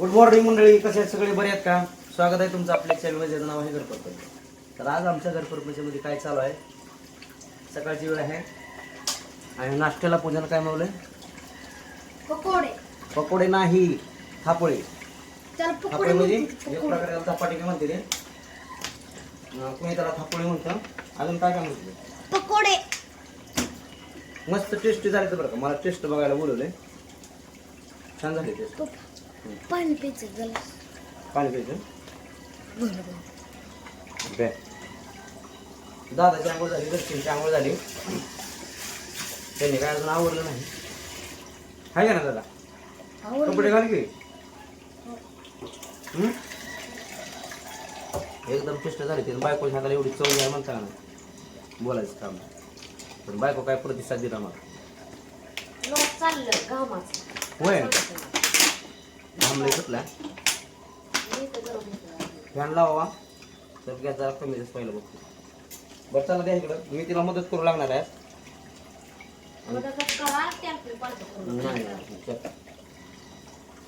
Good morning मंडळी, कसे आहेत सगळे, बरे आहेत का? स्वागत आहे तुमचं आपल्या चॅनलवर, ज्याचं नाव आहे घरपरपंच. तर आज आमच्या घरपरपंचमध्ये काय चालू आहे, सकाळची वेळ आहे आणि नाश्त्याला पूजाला काय मावलंय? पकोडे. पकोडे नाही, थापोळे. त्याला थापोळे पकोडे म्हणजे म्हणतात. एक प्रकारे त्याला चपाटी काय म्हणते रे, कोणी त्याला थापोळे म्हणतं. अजून काय काय म्हणते? पकोडे. मस्त टेस्टी झाले तर बरं का, मला टेस्ट बघायला बोलवलंय. छान झाले टेस्ट. पाणी प्यायचं जरा. पाणी प्यायचं. दादाची आंघोळ झाली, दर्शनची आंघोळ झाली, त्यांनी काय अजून आवडलं नाही. आहे का ना दादा? कपडे घाल की. एकदम टेस्ट झाली. ते बायकोच्या हाताला एवढी चव आहे म्हणता का नाही, बोलायचं काम नाही. पण बायको काय प्रतिसाद दिला मला. चाललं गावाचं. होय, थांबलंय सुटला. फॅन लावा तर गॅस जरा कमी जास्त पहिलं बघतो. बरं चला द्या इकडं, मी तिला मदत करू लागणार आहे. नाही चल,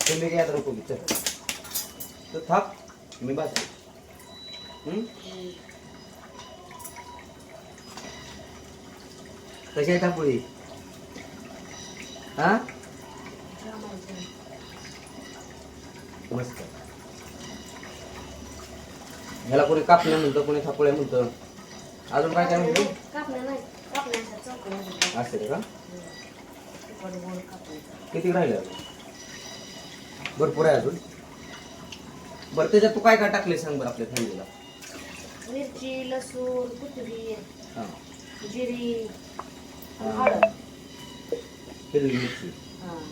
तुम्ही घ्या तर कोणी चल तर थाप मी बाजू. कशी आहे थापोळी? हा मस्त. ह्याला कोणी कापण्या म्हणतं, कोणी थापोळ्या म्हणतं. अजून काय काय म्हणतो? असते का? किती राहिले अजून? भरपूर आहे अजून. बरं त्याच्यात तू काय काय टाकले सांग बरं आपल्या फॅमिलीला. मिरची, लसूण, कोथिंबीर, हां, जिरी, हळद. हिरवी मिरची,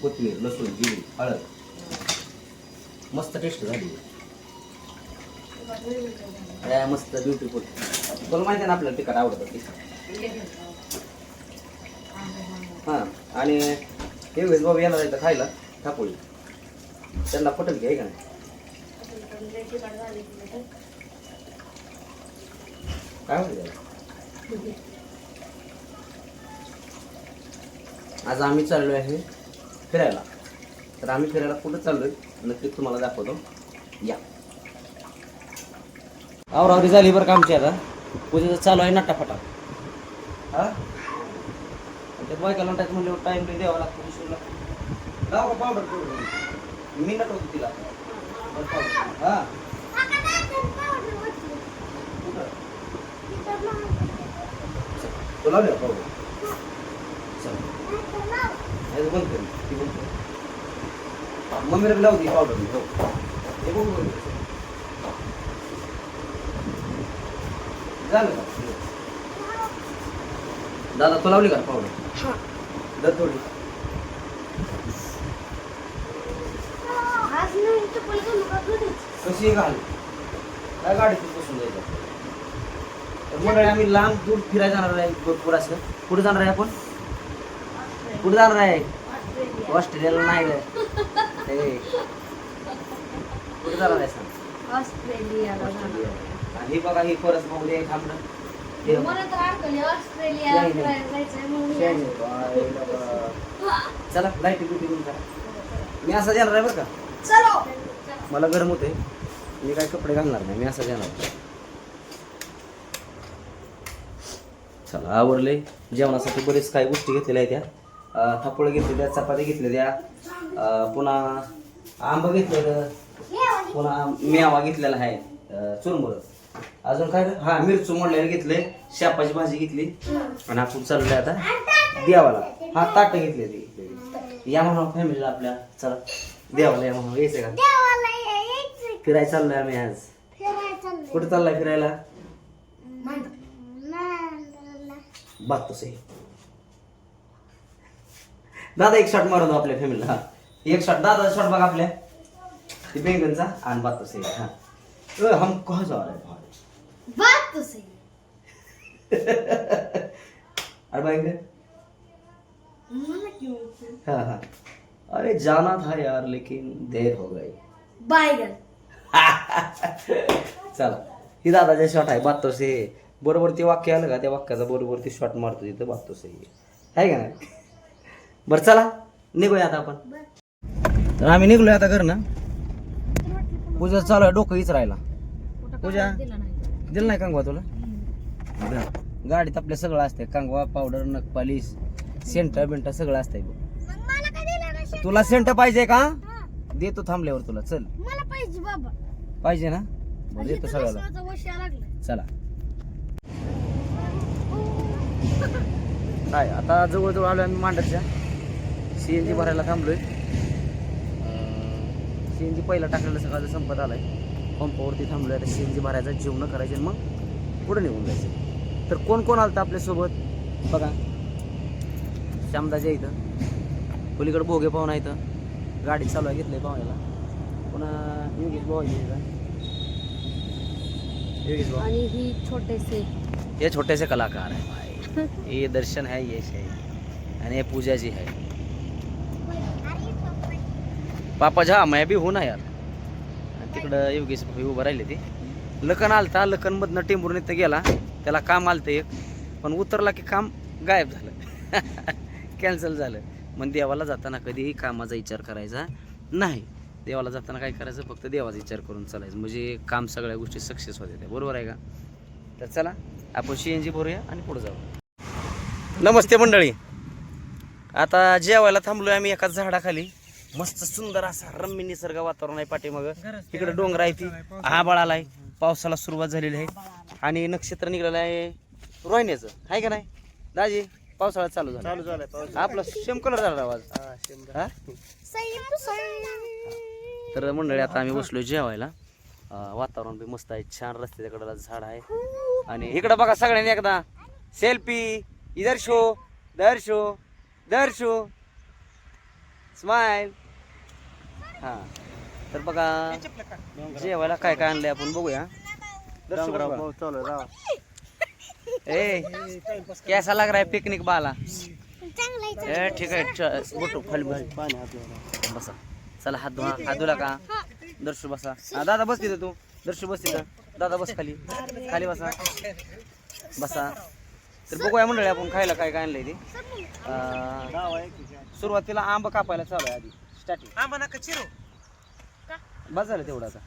कोथिंबीर, लसूण, जिरी, हळद. मस्त टेस्ट झाली. मस्त ब्युटिफुल. तुला माहिती आहे ना आपल्याला तिखट आवडतं तिखट. हां, आणि हे वेळेस बाबा येणार आहे तर खायला थापोळी, त्यांना पटेल घ्याय का नाही? काय म्हणते आज आम्ही चाललो आहे फिरायला. तर आम्ही फिरायला कुठं चाललोय नक्कीच तुम्हाला दाखवतो, या. आवरावरी झाली बरं का आमची. आता पूजेचं चालू आहे नटाफटा. हा त्यात बायकाला नटायचं म्हणल्यावर टाइम द्यावा लागतो, उशीर लागतो. लाव का पावडर करून मी नटवतो तिला. हा तो लावले पावडर. चल बंद कर, ती बंद कर. मम्मीला बी लावते पावडर. हो हे बघू बघू झालं का? दादा तो लावली का पावडर? दर थोडी. कशी घाल काय गाडीतून बसून जायचं. तर मंडळी आम्ही लांब दूर फिरायला जाणार आहे भरपूर. असं कुठे जाणार आहे आपण? कुठे जाणार आहे? ऑस्ट्रेलियाला नाही रे. कुठे जाणार आहे सांग? ऑस्ट्रेलियाला. हे बघा, ही परत बघू दे थांबलं. चला लाईट ब्युटी करून करा. मी असं जाणार आहे बरं का. चलो. मला गरम होते, मी काय कपडे घालणार नाही, मी असं जाणार. चला आवरले. जेवणासाठी बरेच काही गोष्टी घेतलेल्या आहेत. त्या थापोळं घेतलेल्या, चपात्या घेतलेल्या, पुन्हा आंब घेतलेलं, पुन्हा मेवा घेतलेला आहे, चुरमुरं. अजून काय? हा मिरचू मोडल्याने घेतले, शापाची भाजी घेतली आणि आपण चाललोय आता देवाला. हा ताट घेतले. या म्हणून फॅमिलीला आपल्या. चला देवाला या म्हणून. यायचं का? फिरायला चाललोय आम्ही आज. कुठे चाललाय फिरायला? बातोसे. दादा एक शॉट मारून आपल्या फॅमिलीला. हा एक शॉट, दादा शॉट बघा आपल्या ते बेंगनचा आणि बातोसे. हा हम कहाँ जा रहे हैं भाई? बात तो सही. अरे भाई हाँ हाँ, अरे जाना था यार लेकिन देर हो गई. बायगन. चला ही दादाचे शॉट आहे. बातोसे बरोबर ते वाक्य आलं का, त्या वाक्याचा बरोबर ते शॉट मारतो तिथं बातोसे आहे का नाही. बरं चला निघूया आता आपण. तर आम्ही निघलोय आता घर ना. पूजा चालू आहे, डोकं हीच राहिला. पूजा दिला नाही दिलं नाही कांगवा तुला? बरं. गाडीत आपल्या सगळं असतंय, कांगवा, पावडर, नखपालिश, सेंट बिंट सगळं असतंय बघ. तुला सेंट पाहिजे का? देतो थांबल्यावर तुला. चल मला पाहिजे बाबा. पाहिजे ना? बरं देतो सगळ्याला. चला काय आता जवळजवळ आलोय आम्ही मांडरच्या. CNG भरायला थांबलोय. CNG पहिला टाकलेला सकाळचा संपत आलाय. पंपावरती थांबलोय. आता CNG भरायचा, जेवण करायचे आणि मग पुढे निघून जायचं. तर कोण कोण आलं आपल्यासोबत बघा. श्यामदाच्या इथं, पलीकडे भोगे पाहुणा इथं, गाडी चालवाय घेतलंय पाहुण्याला. पुन्हा योगेश भाऊ आहे इथं. योगेश भाऊ आणि ही छोटेसे ये छोटेसे कलाकार है भाई. ये दर्शन है, ये है आणि ये पूजा जी है. पापा जा मैं भी हूं ना यार. तिकडं योगेश भाऊ उभं राहिले. ते लखन आलता, लखन मधनं टेंबूर इथं गेला. त्याला काम आलतं एक, पण उतरला की काम गायब झालं. कॅन्सल झालं. मग देवाला जाताना कधीही कामाचा विचार करायचा नाही. देवाला जाताना काय करायचं, फक्त देवाचा विचार करून चालायचं, म्हणजे काम सगळ्या गोष्टी सक्सेस होते. बरोबर आहे का? तर चला आपण CNG भरूया आणि पुढे जाऊ. नमस्ते मंडळी. आता जेवायला थांबलोय आम्ही एका झाडाखाली. मस्त सुंदर असा रम्य निसर्ग वातावरण आहे पाठीमागं. इकडे डोंगर आहे, ती आभाळ आलाय, पावसाला सुरुवात झालेली आहे आणि नक्षत्र निघालेलं आहे रोहिण्याचं, आहे का नाही दाजी? पावसाळा चालू झाला. आपला सेम कलर झाला आवाज. तर मंडळी आता आम्ही बसलो जेवायला. वातावरण बी मस्त आहे, छान. रस्त्याच्या कडेला झाड आहे आणि इकडं बघा सगळ्यांनी एकदा सेल्फी. इधर शो, दर शो, दर शो, स्माइल. हा तर बघा जेवायला काय काय आणलंय आपण बघूया. ए कैसा लग रहा है पिकनिक बाला? ठीक आहे. बोटो खाली बसा. चला हात धुवा. हात धुला का? दर्शू बसा. दादा बस तिथं. तू दर्शू बस तिथं. दादा बस खाली. खाली बसा. बसा. तर बघूया मंडळी आपण खायला काय काय आणलंय ते. सुरुवातीला आंब कापायला चालू आहे. आधी स्टार्टिंग बस झालं तेवढं. आता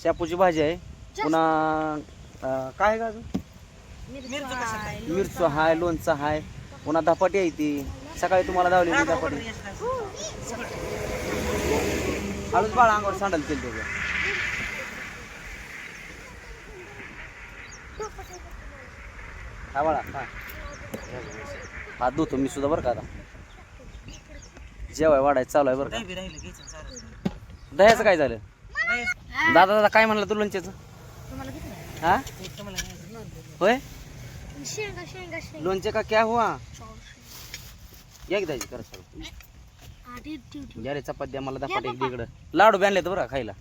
शेपूची भाजी आहे. पुन्हा काय आहे का अजून? मिरचू हाय, लोणचं हाय, पुन्हा धपाटी आहे. ती सकाळी तुम्हाला धावलेली धपाटी. हळूच बाळा अंगावर सांडल केली त्याच्या. हा बाळा हात धुतो मी सुद्धा बरं का. आता जेवाय वाढायचं चालू आहे बरं का. दह्याचं काय झालं? दादा काय म्हणलं तू लोणच्याचं? हा होय लोणचे का क्या हुआ? या की दाजी करत सगळं. या रे चपाती द्या मला. धपाटी एक इकडं. लाडू बी आणले तर बरं खायला.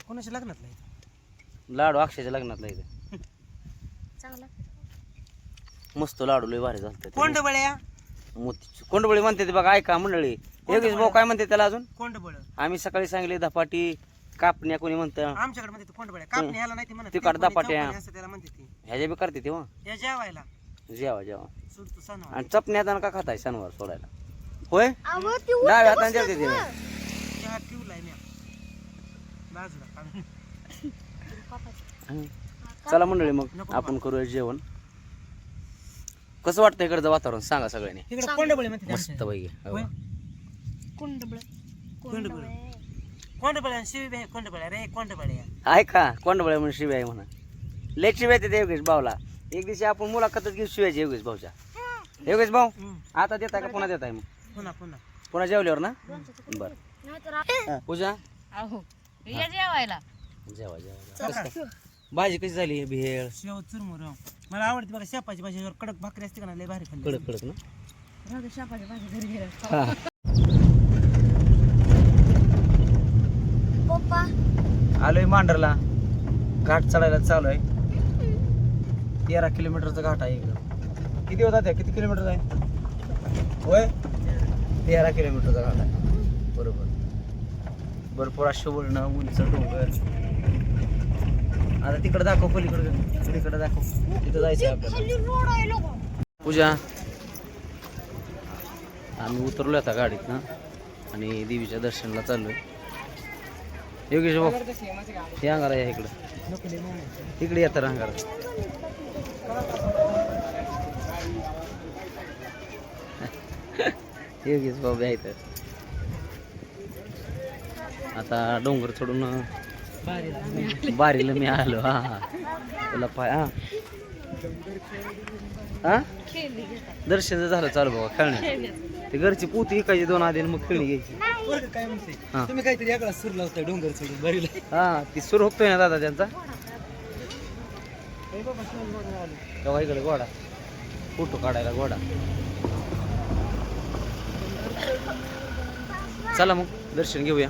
कोणाच्या लग्नात लाडू अक्षयच्या लग्नातला इथे. मस्त लाडू लय भारी झालते. कोंडबळ्या कोंडबळी म्हणते ते बघा. ऐका मंडळी, योगेश भाऊ काय म्हणते त्याला अजून? कोंडबळ. आम्ही सकाळी सांगले धपाटी, कापण्या कोणी म्हणतं. आमच्याकडे म्हणते कोंडबळ्या. कापणी ह्याला नाही ती म्हणत. तिखट धपाट्या त्याला म्हणते ती. ह्याच्या बी करते तेव्हा. या जेवायला जेवा जेवा. सुरतो सणवार. आणि चपण्या हातानं का खाताय सणवार सोडायला? होय डाव्या हाताने जेवते ते. चहा ठेवलाय मी बाजूला. चला मंडळी मग आपण करूया जेवण. कसं वाटतं इकडचं वातावरण सांगा सगळ्यांनी. इकडे कोंडबळे म्हणते. मस्त पैकी. कोंडबळ्या शिवी कोंडबळ्या रे कोंडबळ्या. आहे का कोंडबळ्या म्हणून शिवाय म्हणा. लय शिवाय ते योगेश भाऊला. एक दिवशी आपण मुलाखतच घेऊ शिवायची योगेश भाऊच्या. योगेश भाऊ आता देताय का पुन्हा देताय? मग पुन्हा पुन्हा पुन्हा जेवल्यावर ना. बरं पूजा जेवायला. जेवा जेवा. भाजी कशी झाली? भेळ शेव चुरमुर. मला आवडते बघा शेपाची भाजी. कडक भाकरी असते का लय भारी खाल्ली. कडक कडक ना. आलोय मांडरला. घाट चढायला चालू आहे. 13 किलोमीटरचा घाट आहे इकडं. किती होता त्या? किती किलोमीटर आहे? होय 13 किलोमीटरचा घाट आहे. बरोबर. भरपूर अशी वळणं, उंच डोंगर. आता तिकडे दाखव, पलीकडे दाखव. तिथं जायचं आपल्याला. पूजा आम्ही उतरलो आता गाडीत ना आणि देवीच्या दर्शनाला चाललोय. योगेश भाऊ हे अंगारा या इकडं इकडे येतं अंगारा योगेश भाऊ बी आहेत आता डोंगर चढून बारीला मी आलो हा हा तुला पाय हा हा दर्शन झालं चालू बाबा खेळणे ते घरची पोती विकायची 2 आधी मग खेळणी घ्यायची काय म्हणते हा. तुम्ही काहीतरी याकडा सूर लावताय डोंगर चढून बरीला हा ती सुरू होतोय ना दादा त्यांचा तेव्हा इकडे घोडा फोटो काढायला घोडा चला मग दर्शन घेऊया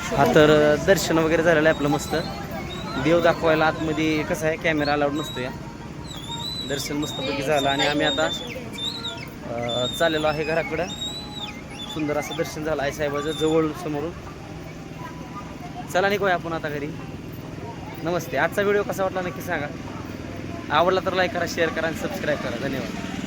हा तर दर्शन वगैरे झालेलं आहे आपलं मस्त देव दाखवायला आतमध्ये कसं आहे कॅमेरा अलाउड नसतो या दर्शन मस्तपैकी झालं आणि आम्ही आता चाललेलो आहे घराकडं सुंदर असं दर्शन झालं आहे साहेबाचं जवळ समोरून चला निघूया आपण आता घरी नमस्ते आजचा व्हिडिओ कसा वाटला नक्की सांगा आवडला तर लाईक करा शेअर करा आणि सबस्क्राईब करा धन्यवाद